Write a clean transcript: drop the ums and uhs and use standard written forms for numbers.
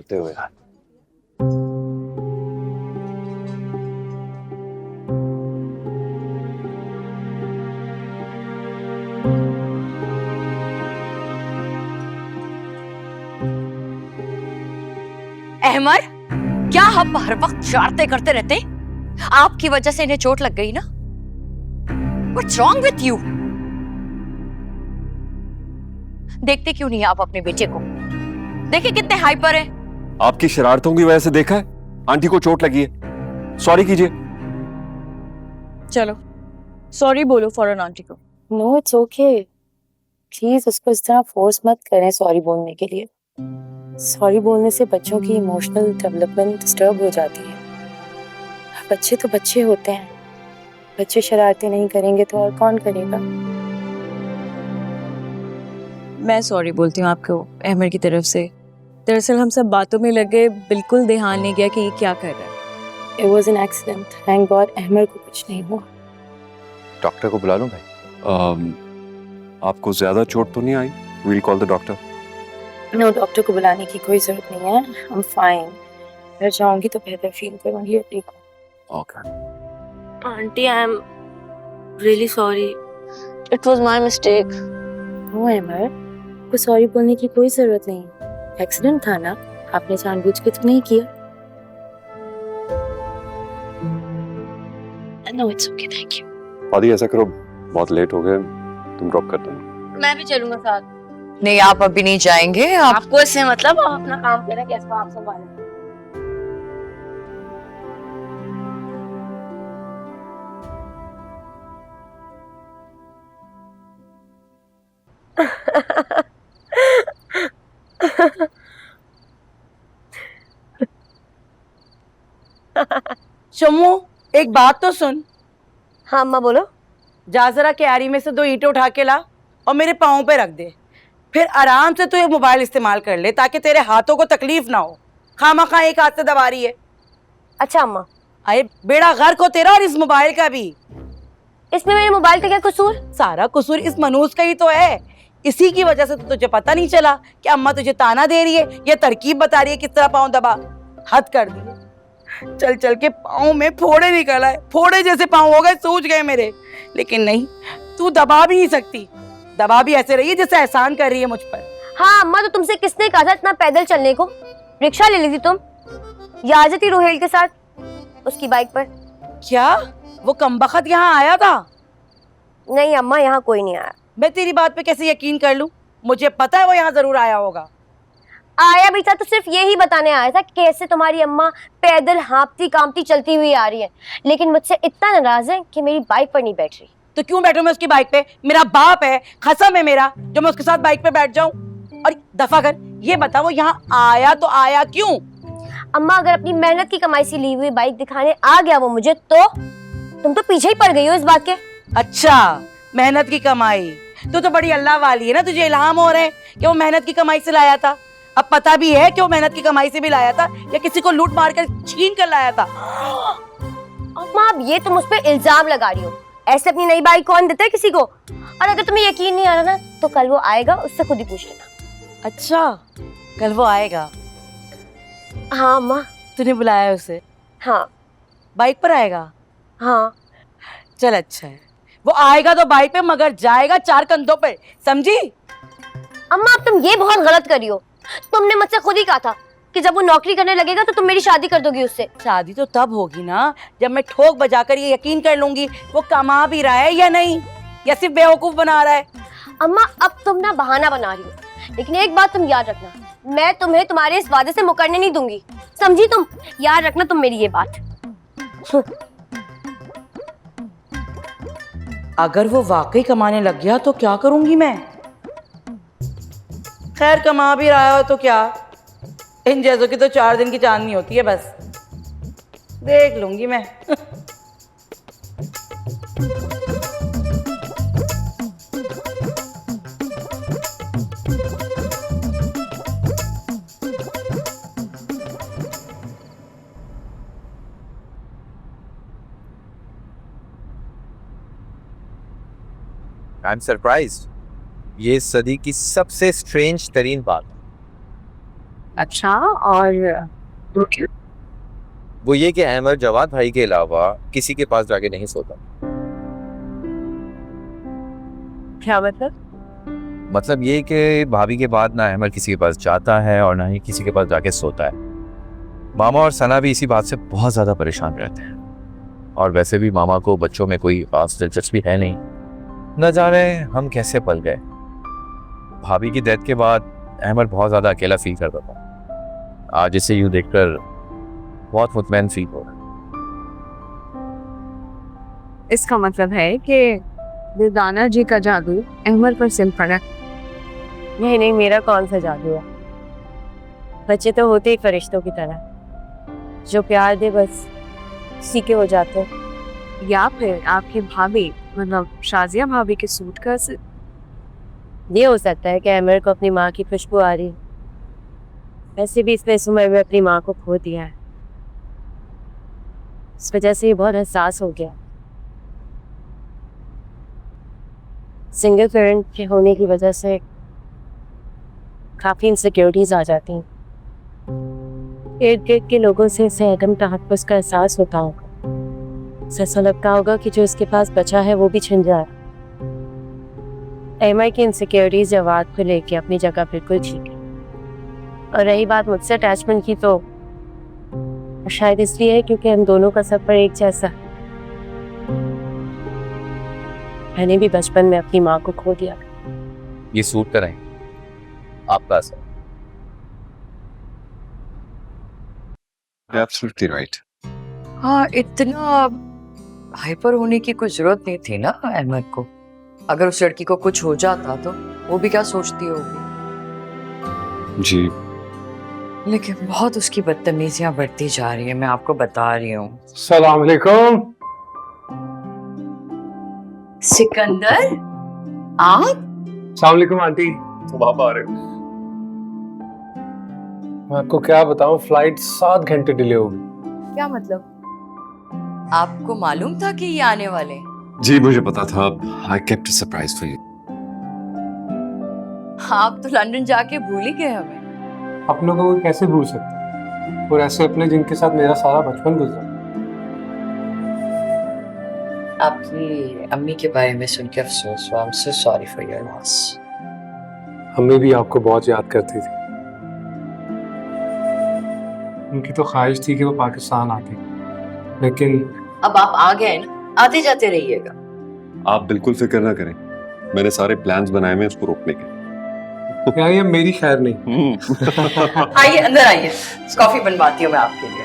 करते हो यार। अहमद, क्या हम हर वक्त शरारतें करते रहते? आपकी वजह से इन्हें चोट लग गई ना? What's wrong with you? देखते क्यों नहीं आप अपने बेटे को? देखिए कितने हाइपर है। आपकी शरारतों की वजह से देखा है आंटी को चोट लगी है। सॉरी कीजिए। चलो सॉरी बोलो फौरन आंटी को। नो इट्स ओके, प्लीज उसको इस तरह फोर्स मत करें सॉरी बोलने के लिए। सॉरी बोलने से बच्चों की इमोशनल डेवलपमेंट डिस्टर्ब हो जाती है। बच्चे तो बच्चे होते हैं, बच्चे शरारतें नहीं करेंगे तो और कौन करेगा। मैं सॉरी बोलती हूँ आपको अहमद की तरफ से। दरअसल हम सब बातों में लगे, बिल्कुल ध्यान नहीं गया कि ये क्या कर रहा है। It was an accident, thank god Ahmad को कुछ नहीं हुआ। डॉक्टर को बुला लूं भाई? आपको ज्यादा चोट तो नहीं आई? We'll call the doctor. No, doctor को बुलाने की कोई जरूरत नहीं है, आई एम फाइन। घर जाऊंगी तो बेहतर फील करूंगी। Okay aunty, I am really sorry, it was my mistake. No Ahmad, को सॉरी बोलने की कोई जरूरत नहीं, एक्सीडेंट था ना, आपने जानबूझ के तो नहीं किया। No it's okay, thank you. Aadi ऐसा करो, बहुत लेट हो गए, तुम ड्रॉप कर दो। मैं भी चलूंगा साथ। नहीं, आप अभी नहीं जाएंगे। आपको इससे मतलब, आप अपना काम करें, कैसे आप संभालें। शम्मू, एक बात तो सुन। हाँ अम्मा बोलो। जा जरा क्यारी में से 2 ईंटें उठा के ला और मेरे पाँव पे रख दे। फिर आराम से तू ये मोबाइल इस्तेमाल कर ले ताकि तेरे हाथों को तकलीफ ना हो। खामा एक हाथ से दबा रही है। अच्छा अम्मा। अरे बेड़ा गर्क हो तेरा और इस मोबाइल का भी। इसमें मेरे मोबाइल का क्या कसूर? सारा कसूर इस मनूस का ही तो है। इसी की वजह से तो तुझे पता नहीं चला कि अम्मा तुझे ताना दे रही है, ये तरकीब बता रही है किस तरह पाँव दबा। हद कर दिए, चल चल के पाँव में फोड़े निकल आए, फोड़े जैसे पाँव हो गए, सूज गए मेरे। लेकिन नहीं, तू दबा भी नहीं सकती। दबा भी ऐसे रही है जैसे एहसान कर रही है मुझ पर। हाँ अम्मा, तो तुमसे किसने कहा था इतना पैदल चलने को? रिक्शा ले ली थी तुम, या आ जाती रोहेल के साथ उसकी बाइक पर। क्या वो कमबख्त यहाँ आया था? नहीं अम्मा, यहाँ कोई नहीं आया। मैं तेरी बात पे कैसे यकीन कर लूं? मुझे पता है वो यहाँ जरूर आया होगा। आया भी था तो सिर्फ यही बताने आया था कि कैसे तुम्हारी अम्मा पैदल हाँपती कांपती चलती हुई आ रही है, लेकिन मुझसे इतना नाराज है कि मेरी बाइक पर नहीं बैठ रही। तो क्यों बैठूं मैं उसकी बाइक पे? मेरा बाप है, कसम है मेरा, जो मैं उसके साथ बाइक पे बैठ जाऊं। और दफा कर ये बता, वो यहाँ आया तो आया क्यों? अम्मा, अगर अपनी मेहनत की कमाई से ली हुई बाइक दिखाने आ गया वो मुझे, तो तुम तो पीछे ही पड़ गई हो इस बात के। अच्छा, मेहनत की कमाई। तू तो बड़ी अल्लाह वाली है ना, तुझे इल्हाम हो रहे हैं कि वो मेहनत की कमाई से लाया था। अब पता भी है कि वो मेहनत की कमाई से भी लाया था या किसी को लूट मार कर छीन कर लाया था। अम्मा, अब ये तुम उस पर इल्जाम लगा रही हो। ऐसे अपनी नई बाइक कौन देता है किसी को? और अगर तुम्हें यकीन नहीं आ रहा ना, तो कल वो आएगा, उससे खुद ही पूछ लेना। अच्छा, कल वो आएगा? हाँ अम्मा। तूने बुलाया उसे? हाँ। बाइक पर आएगा? हाँ। चल अच्छा है, वो आएगा तो बाइक पे, मगर जाएगा 4 कंधों पे, समझी? अम्मा, अब तुम ये बहुत गलत कर रही हो। तुमने मुझसे खुद ही कहा था कि जब वो नौकरी करने लगेगा तो तुम मेरी शादी कर दोगी उससे। शादी तो तब होगी ना जब मैं ठोक बजाकर ये यकीन कर लूंगी वो कमा भी रहा है या नहीं, या सिर्फ बेवकूफ बना रहा है। अम्मा, अब तुम ना बहाना बना रही हो, लेकिन एक बात तुम याद रखना, मैं तुम्हें तुम्हारे इस वादे से मुकरने नहीं दूंगी, समझी? तुम याद रखना तुम मेरी ये बात। अगर वो वाकई कमाने लग गया तो क्या करूंगी मैं? खैर, कमा भी रहा हो तो क्या, इन जैसों की तो 4 दिन की चांदनी होती है, बस देख लूंगी मैं। I am surprised. ये सदी की सबसे स्ट्रेंज तरीन बात है। अच्छा, और वो ये कि अहमद जवाद भाई के अलावा किसी के पास जाके नहीं सोता। क्या मतलब? मतलब ये कि भाभी के बाद ना अहमद किसी के पास जाता है और ना ही किसी के पास जाके सोता है। मामा और सना भी इसी बात से बहुत ज़्यादा परेशान रहते हैं। और वैसे भी मामा को बच्चों में कोई खास दिलचस्पी है नहीं। न जाने हम कैसे पल गए। भाभी की डेथ के बाद अहमद बहुत ज़्यादा अकेला फील करता था। आज इसे यूँ देखकर बहुत मुतमैन फील हो रहा है। इसका मतलब है कि दिलदाना जी का जादू अहमद पर सिम पड़ा। नहीं नहीं, मेरा कौन सा जादू है। बच्चे तो होते ही फरिश्तों की तरह, जो प्यार दे बस उसी के हो जाते हैं। या फिर आपकी भाभी मतलब शाजिया भाभी के सूट का असर। ये हो सकता है कि अहमद को अपनी माँ की खुशबू आ रही है। वैसे भी इसने इस उम्र में अपनी माँ को खो दिया है, इस वजह से ये बहुत हसास हो गया। सिंगल पेरेंट के होने की वजह से काफी इनसिक्योरिटीज आ जाती हैं। इर्द गिर्द के लोगों से इसे अदम तहफ़्फ़ुज़ का एहसास होता होगा। इसे ऐसा लगता होगा कि जो इसके पास बचा है वो भी छिन जाए। अहमद की इनसिक्योरिटीज जवाद को लेके अपनी जगह बिल्कुल ठीक है। और रही बात मुझसे अटैचमेंट की, तो शायद इसलिए है क्योंकि हम दोनों का सफर एक जैसा है। मैंने भी बचपन में अपनी माँ को खो दिया। ये सूट कराएं आपका असर। Absolutely right. हाँ, इतना हाइपर होने की कोई जरूरत नहीं थी ना अहमद को। अगर उस लड़की को कुछ हो जाता तो वो भी क्या सोचती होगी। जी लेकिन बहुत उसकी बदतमीजियां बढ़ती जा रही है, मैं आपको बता रही हूँ। सलाम अलैकुम। सिकंदर, आप? सलाम अलैकुम आंटी। तुम आप आ रहे हो? मैं आपको क्या बताऊं, फ्लाइट 7 घंटे डिले हो गई। क्या मतलब? आपको मालूम था कि ये आने वाले? जी मुझे पता था। I kept a surprise for you. आप तो लंदन जाके भूल ही गए हमें। अपनों को कोई कैसे भूल सकता है, और ऐसे अपने जिनके साथ मेरा सारा बचपन गुजरा। आपकी अम्मी के बारे में सुन के अफसोस हुआ। I am so sorry for your loss. अम्मी भी आपको बहुत याद करती थी। उनकी तो ख्वाहिश थी कि वो पाकिस्तान आती, लेकिन अब आप आ गए ना, आते जाते रहिएगा। आप बिल्कुल फिक्र ना करें, मैंने सारे प्लान्स बनाए हैं उसको रोकने के। यार ये मेरी खैर नहीं। आइए अंदर आइए, कॉफी बनवाती हूँ मैं आपके लिए।